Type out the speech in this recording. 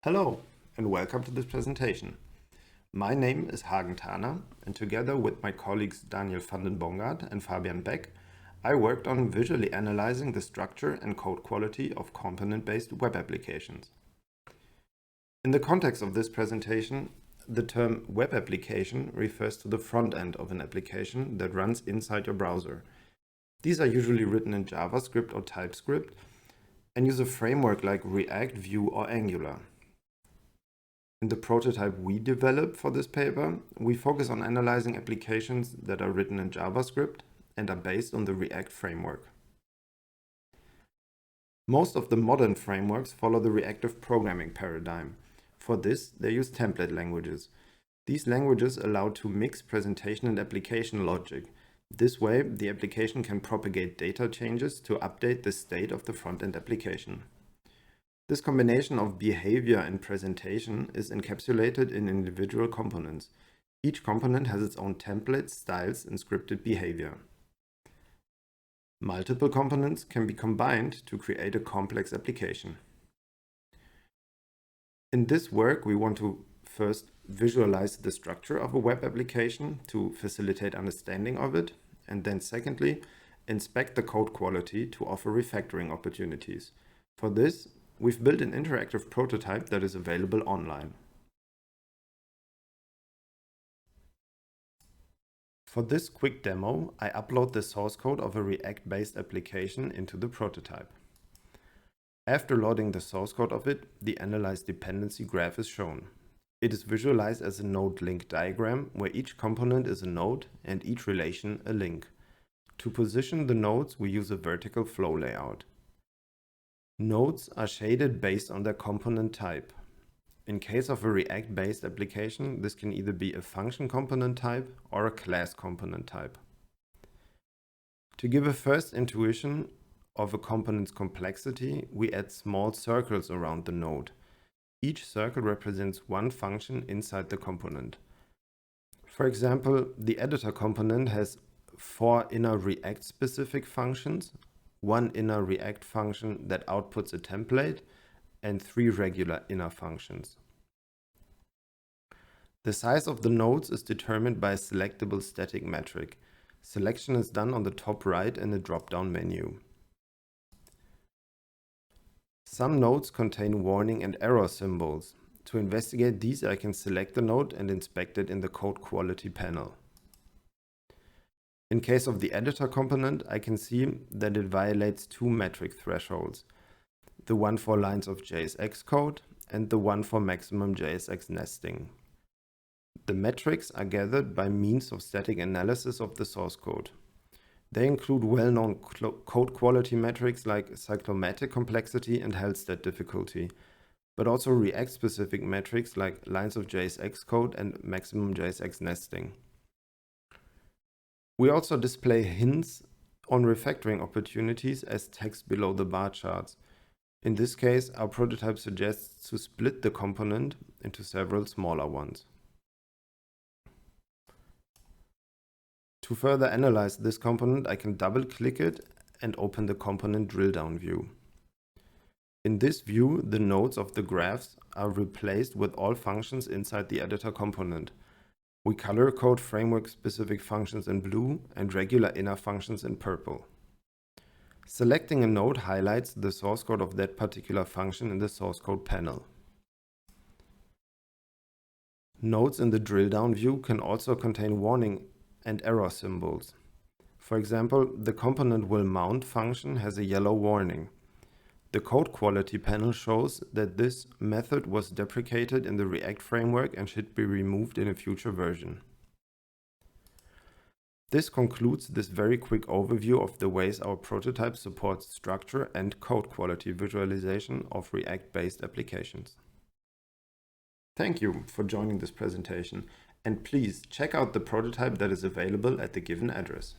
Hello and welcome to this presentation. My name is Hagen Tarner, and together with my colleagues Daniel van den Bongard and Fabian Beck, I worked on visually analyzing the structure and code quality of component-based web applications. In the context of this presentation, the term web application refers to the front end of an application that runs inside your browser. These are usually written in JavaScript or TypeScript and use a framework like React, Vue, or Angular. In the prototype we developed for this paper, we focus on analyzing applications that are written in JavaScript and are based on the React framework. Most of the modern frameworks follow the reactive programming paradigm. For this, they use template languages. These languages allow to mix presentation and application logic. This way, the application can propagate data changes to update the state of the front-end application. This combination of behavior and presentation is encapsulated in individual components. Each component has its own templates, styles, and scripted behavior. Multiple components can be combined to create a complex application. In this work, we want to first visualize the structure of a web application to facilitate understanding of it, and then secondly, inspect the code quality to offer refactoring opportunities. For this, we've built an interactive prototype that is available online. For this quick demo, I upload the source code of a React-based application into the prototype. After loading the source code of it, the analyzed dependency graph is shown. It is visualized as a node link diagram where each component is a node and each relation a link. To position the nodes, we use a vertical flow layout. Nodes are shaded based on their component type. In case of a React-based application, this can either be a function component type or a class component type. To give a first intuition of a component's complexity, we add small circles around the node. Each circle represents one function inside the component. For example, the editor component has 4 inner React-specific functions, 1 inner React function that outputs a template, and 3 regular inner functions. The size of the nodes is determined by a selectable static metric. Selection is done on the top right in a drop-down menu. Some nodes contain warning and error symbols. To investigate these, I can select the node and inspect it in the code quality panel. In case of the editor component, I can see that it violates 2 metric thresholds, the one for lines of JSX code and the one for maximum JSX nesting. The metrics are gathered by means of static analysis of the source code. They include well-known code quality metrics like cyclomatic complexity and health stat difficulty, but also React-specific metrics like lines of JSX code and maximum JSX nesting. We also display hints on refactoring opportunities as text below the bar charts. In this case, our prototype suggests to split the component into several smaller ones. To further analyze this component, I can double-click it and open the component drill-down view. In this view, the nodes of the graphs are replaced with all functions inside the editor component. We color code framework-specific functions in blue and regular inner functions in purple. Selecting a node highlights the source code of that particular function in the source code panel. Nodes in the drill-down view can also contain warning and error symbols. For example, the component will mount function has a yellow warning. The code quality panel shows that this method was deprecated in the React framework and should be removed in a future version. This concludes this very quick overview of the ways our prototype supports structure and code quality visualization of React-based applications. Thank you for joining this presentation, and please check out the prototype that is available at the given address.